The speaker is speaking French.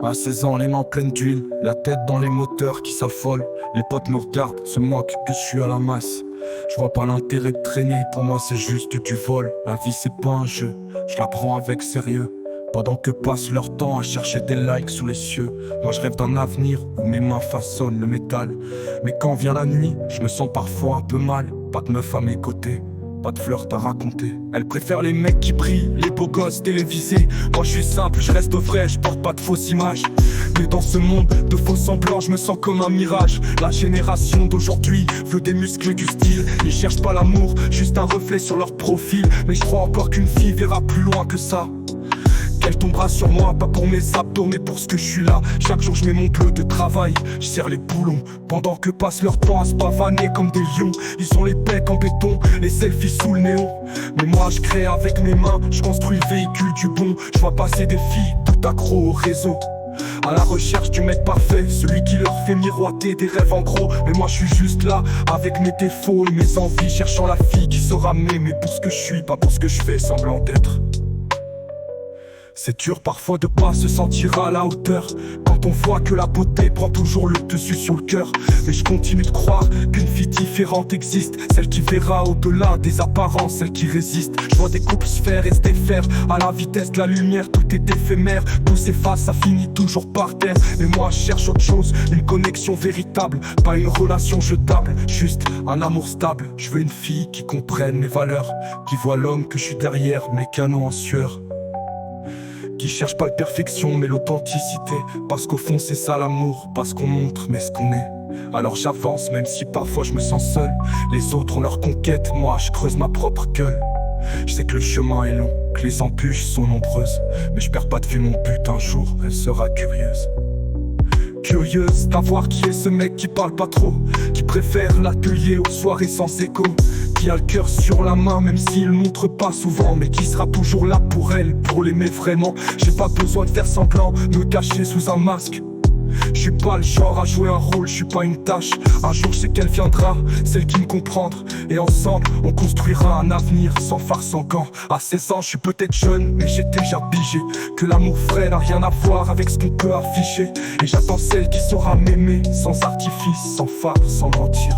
À 16 ans, les mains pleines d'huile, la tête dans les moteurs qui s'affolent. Les potes me regardent, se moquent que je suis à la masse. Je vois pas l'intérêt de traîner, pour moi c'est juste du vol. La vie c'est pas un jeu, je la prends avec sérieux. Pendant que passent leur temps à chercher des likes sous les cieux. Moi je rêve d'un avenir où mes mains façonnent le métal. Mais quand vient la nuit, je me sens parfois un peu mal. Pas de meuf à mes côtés, pas de fleurs à raconter. Elle préfère les mecs qui brillent, les beaux gosses télévisés. Moi je suis simple, je reste vrai, je porte pas de fausses images. Mais dans ce monde de faux semblants, je me sens comme un mirage. La génération d'aujourd'hui veut des muscles et du style. Ils cherchent pas l'amour, juste un reflet sur leur profil. Mais je crois encore qu'une fille verra plus loin que ça. Qu'elle tombera sur moi, pas pour mes abdos mais pour ce que je suis là. Chaque jour je mets mon bleu de travail, je serre les boulons. Pendant que passent leur temps à se pavaner comme des lions. Ils ont les becs en béton, les selfies sous le néon. Mais moi je crée avec mes mains, je construis le véhicule du bon. Je vois passer des filles, tout accro au réseau, à la recherche du mec parfait, celui qui leur fait miroiter des rêves en gros. Mais moi je suis juste là, avec mes défauts et mes envies, cherchant la fille qui saura m'aimer pour ce que je suis, pas pour ce que je fais semblant d'être. C'est dur parfois de pas se sentir à la hauteur, quand on voit que la beauté prend toujours le dessus sur le cœur. Mais je continue de croire qu'une fille différente existe, celle qui verra au-delà des apparences, celle qui résiste. Je vois des couples se faire et se défaire à la vitesse de la lumière, tout est éphémère, tout s'efface, ça finit toujours par terre. Mais moi je cherche autre chose, une connexion véritable, pas une relation jetable, juste un amour stable. Je veux une fille qui comprenne mes valeurs, qui voit l'homme que je suis derrière mes canons en sueur, qui cherche pas la perfection mais l'authenticité. Parce qu'au fond c'est ça l'amour, parce qu'on montre mais ce qu'on est. Alors j'avance même si parfois je me sens seul. Les autres ont leur conquête, moi je creuse ma propre gueule. Je sais que le chemin est long, que les embûches sont nombreuses, mais je perds pas de vue mon but, un jour elle sera curieuse. Curieuse d'avoir qui est ce mec qui parle pas trop, qui préfère l'atelier aux soirées sans écho, qui a le cœur sur la main même s'il montre pas souvent, mais qui sera toujours là pour elle, pour l'aimer vraiment. J'ai pas besoin de faire semblant, me cacher sous un masque. Je suis pas le genre à jouer un rôle, je suis pas une tâche. Un jour je sais qu'elle viendra, celle qui me comprendra, et ensemble on construira un avenir sans phare, sans gants. À 16 ans je suis peut-être jeune mais j'ai déjà pigé que l'amour vrai n'a rien à voir avec ce qu'on peut afficher. Et j'attends celle qui saura m'aimer sans artifice, sans phare, sans mentir.